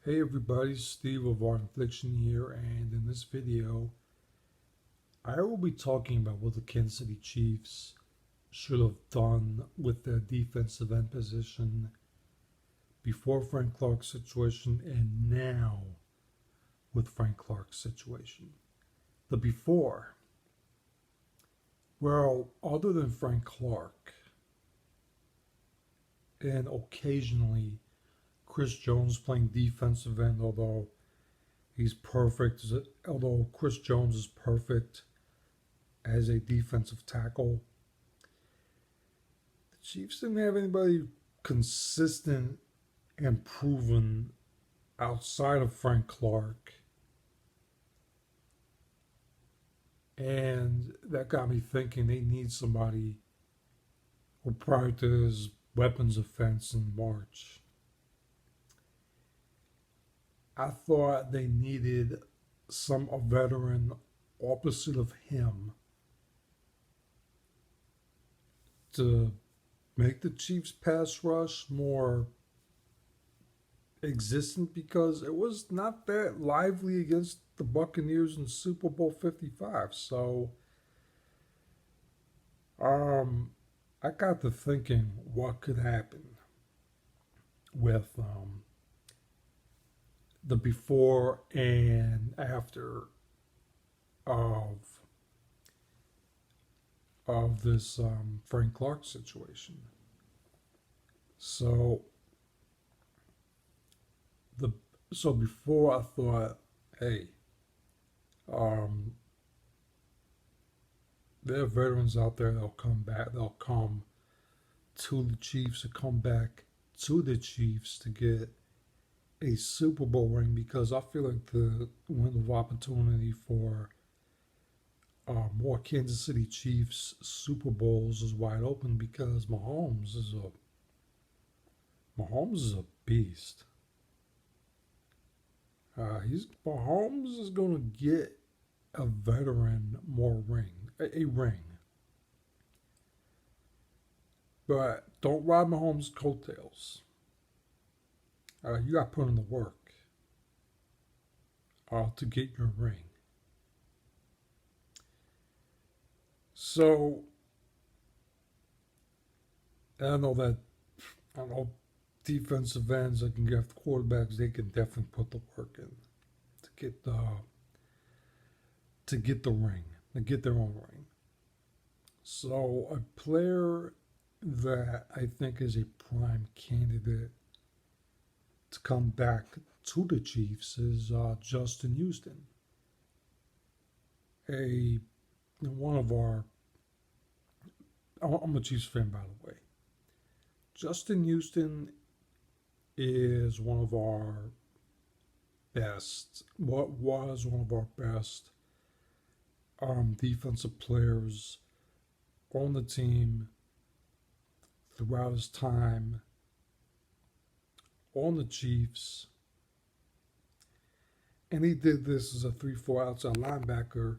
Hey everybody, Steve of Art and Fiction here, and in this video, I will be talking about what the Kansas City Chiefs should have done with their defensive end position before Frank Clark's situation and now with Frank Clark's situation. The before, well, other than Frank Clark and occasionally Chris Jones playing defensive end, although Chris Jones is perfect as a defensive tackle. The Chiefs didn't have anybody consistent and proven outside of Frank Clark. And that got me thinking they need somebody who practices weapons offense in March. I thought they needed a veteran opposite of him to make the Chiefs pass rush more existent because it was not that lively against the Buccaneers in Super Bowl 55. So I got to thinking what could happen with the before and after of this Frank Clark situation. So the so before I thought, hey, um, there are veterans out there that'll come back. They'll come to the Chiefs, or come back to the Chiefs to get a Super Bowl ring because I feel like the window of opportunity for more Kansas City Chiefs Super Bowls is wide open because Mahomes is a beast. Mahomes is going to get a veteran more a ring, but don't ride Mahomes' coattails. You got to put in the work to get your ring. So I know defensive ends that can get quarterbacks. They can definitely put the work in to get the ring, to get their own ring. So a player that I think is a prime candidate to come back to the Chiefs is Justin Houston, a one of our. I'm a Chiefs fan, by the way. Justin Houston is one of our best. What was one of our best defensive players on the team throughout his time on the Chiefs. And he did this as a 3-4 outside linebacker.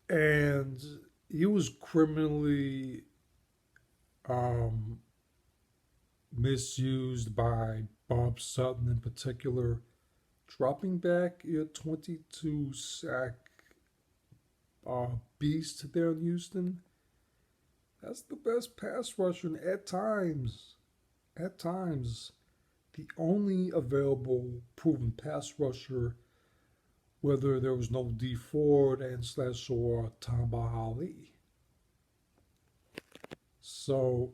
And he was criminally misused by Bob Sutton in particular, dropping back a 22 sack beast there in Houston. That's the best pass rusher, and at times, the only available proven pass rusher, whether there was no D Ford and slash or Tamba Ali. So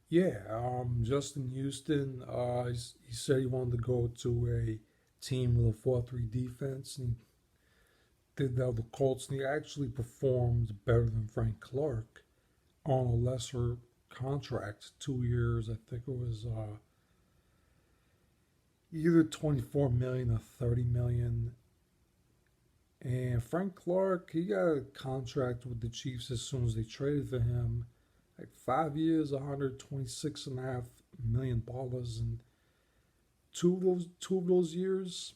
yeah, Justin Houston, he said he wanted to go to a team with a 4-3 defense, and he did that with the Colts, and he actually performed better than Frank Clark on a lesser contract, 2 years. I think it was either 24 million or 30 million. And Frank Clark, he got a contract with the Chiefs as soon as they traded for him, like 5 years, $126.5 million, and two of those years,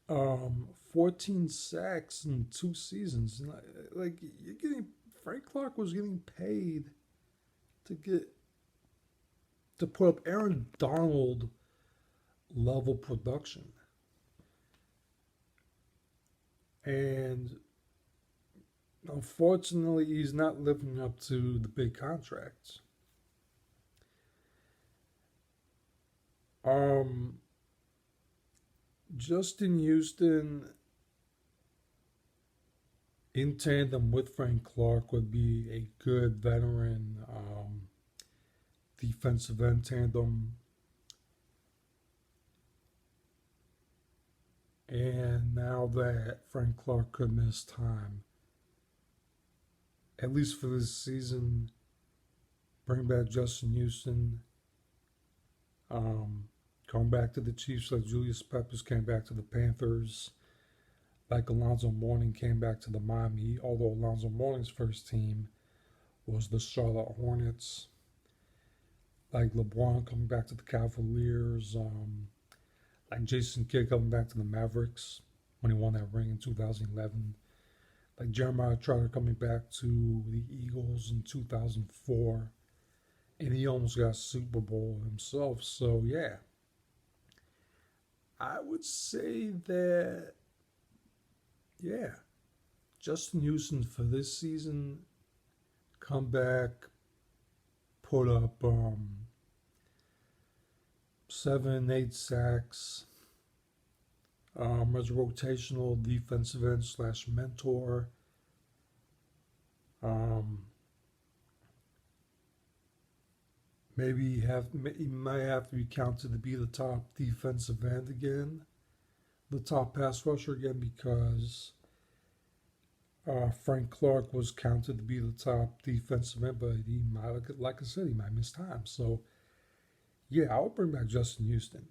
14 sacks in 2 seasons. And like you're getting Frank Clark was getting paid to to put up Aaron Donald level production. And unfortunately, he's not living up to the big contracts. Um, Justin Houston in tandem with Frank Clark would be a good veteran defensive end tandem. And now that Frank Clark could miss time, at least for this season, bring back Justin Houston. Going back to the Chiefs like Julius Peppers came back to the Panthers. Like Alonzo Mourning came back to the Miami Heat, although Alonzo Mourning's first team was the Charlotte Hornets. Like LeBron coming back to the Cavaliers. Like Jason Kidd coming back to the Mavericks when he won that ring in 2011. Like Jeremiah Trotter coming back to the Eagles in 2004. And he almost got Super Bowl himself. So, yeah. I would say that, yeah, Justin Houston for this season, come back, put up 7, 8 sacks, as a rotational defensive end slash mentor. Maybe he might have to be counted to be the top defensive end again, the top pass rusher again, because Frank Clark was counted to be the top defensive end, but he might, like I said, he might miss time. So, yeah, I'll bring back Justin Houston.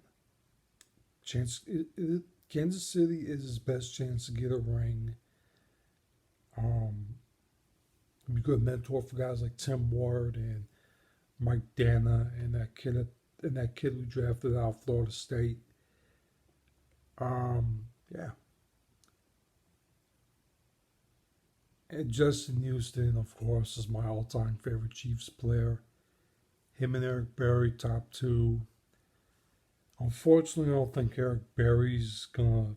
Kansas City is his best chance to get a ring. Be a good mentor for guys like Tim Ward and Mike Dana and that kid we drafted out of Florida State. Yeah. And Justin Houston, of course, is my all-time favorite Chiefs player. Him and Eric Berry, top two. Unfortunately, I don't think Eric Berry's gonna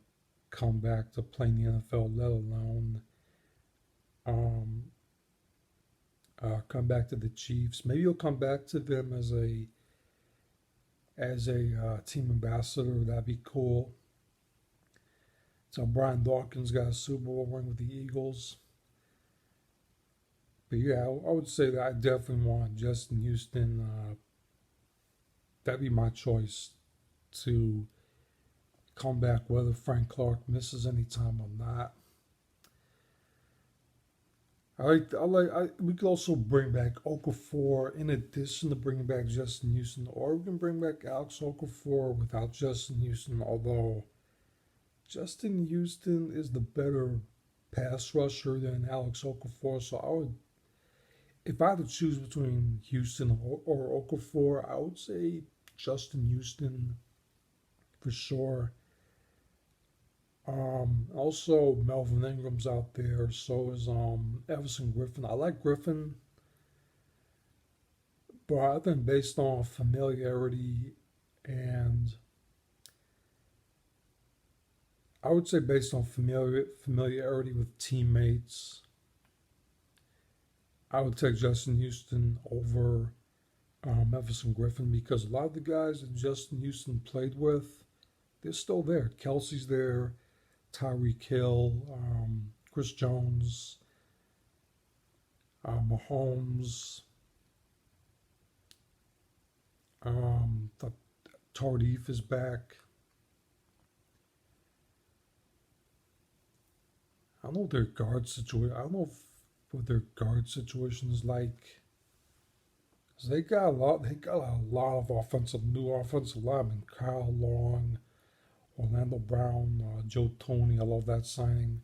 come back to playing the NFL, let alone come back to the Chiefs. Maybe he'll come back to them as a team ambassador. That'd be cool. So Brian Dawkins got a Super Bowl ring with the Eagles. But yeah, I would say that I definitely want Justin Houston. That'd be my choice to come back, whether Frank Clark misses any time or not. We could also bring back Okafor in addition to bringing back Justin Houston, or we can bring back Alex Okafor without Justin Houston. Although Justin Houston is the better pass rusher than Alex Okafor, so if I had to choose between Houston or Okafor, I would say Justin Houston for sure. Also, Melvin Ingram's out there. So is Everson Griffin. I like Griffin, but I think based on familiarity and I would say based on familiarity with teammates, I would take Justin Houston over Everson Griffin because a lot of the guys that Justin Houston played with, they're still there. Kelsey's there. Tyreek Hill, Chris Jones, Mahomes, Tardif is back. I don't know what their guard situation. I don't know what their guard situation is like. Cause they got a lot. They got a lot of new offensive linemen. Kyle Long, Orlando Brown, Joe Toney. I love that signing.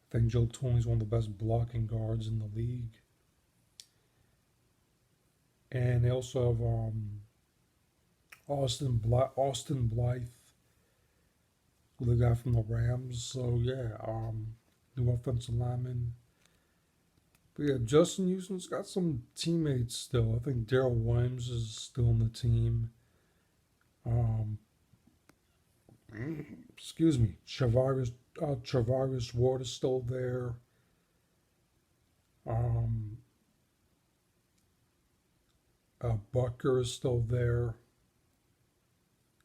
I think Joe Toney's one of the best blocking guards in the league. And they also have Austin Blythe, the guy from the Rams. So yeah, new offensive lineman. But yeah, Justin Houston's got some teammates still. I think Daryl Williams is still on the team. Um, excuse me, Travaris Ward is still there. Um, Bucker is still there.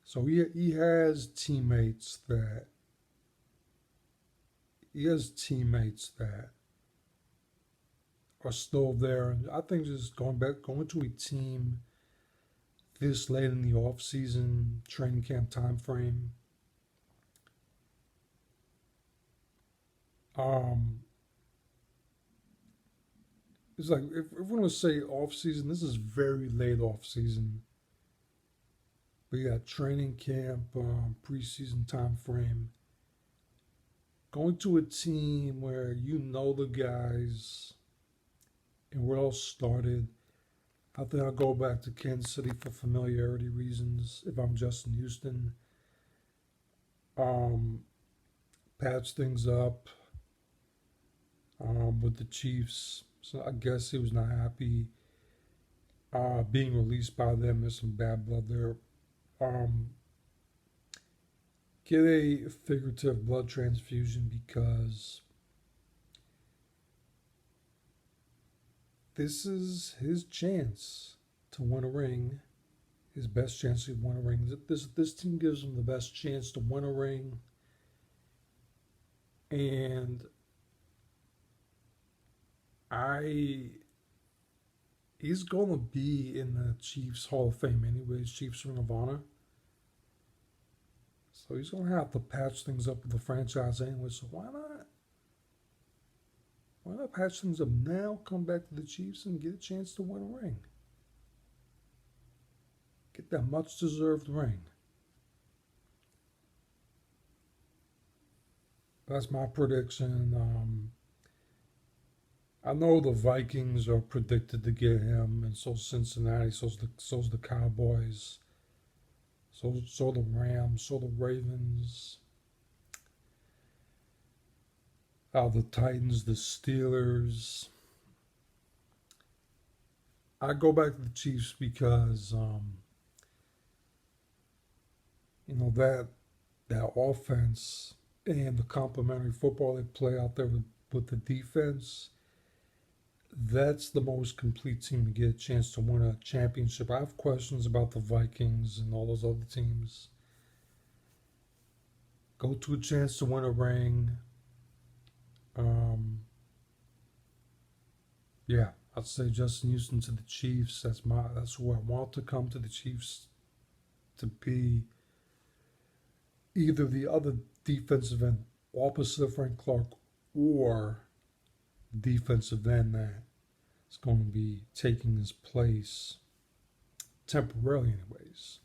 So he has teammates that are still there, and I think just going to a team this late in the off season training camp time frame. Um, it's like if we're gonna say off season, this is very late off season. We got training camp, preseason time frame. Going to a team where you know the guys and where it all started. I think I'll go back to Kansas City for familiarity reasons if I'm Justin Houston. Um, Patch things up with the Chiefs. So I guess he was not happy being released by them. There's some bad blood there. Um, get a figurative blood transfusion because this is his chance to win a ring, his best chance to win a ring. This team gives him the best chance to win a ring, and he's going to be in the Chiefs Hall of Fame anyways, Chiefs Ring of Honor. So he's going to have to patch things up with the franchise anyway. So why not? Why not patch things up now, come back to the Chiefs, and get a chance to win a ring? Get that much deserved ring. That's my prediction. I know the Vikings are predicted to get him, and so Cincinnati, so's the Cowboys, so the Rams, so the Ravens, the Titans, the Steelers. I go back to the Chiefs because that offense and the complementary football they play out there with the defense. That's the most complete team to get a chance to win a championship. I have questions about the Vikings and all those other teams. Go to a chance to win a ring. Yeah, I'd say Justin Houston to the Chiefs. That's who I want to come to the Chiefs to be either the other defensive end opposite of Frank Clark or defensive end that is going to be taking his place temporarily, anyways.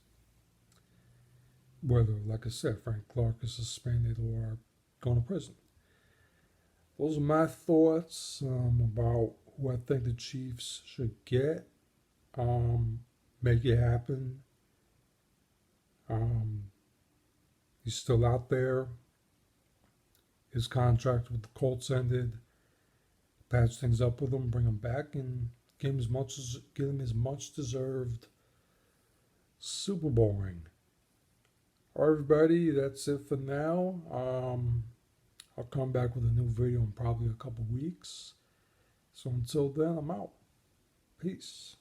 Whether, like I said, Frank Clark is suspended or going to prison. Those are my thoughts about who I think the Chiefs should get. Make it happen. He's still out there. His contract with the Colts ended. Patch things up with him, bring him back, and give him his much deserved Super Bowl ring. All right, everybody, that's it for now. I'll come back with a new video in probably a couple weeks. So until then, I'm out. Peace.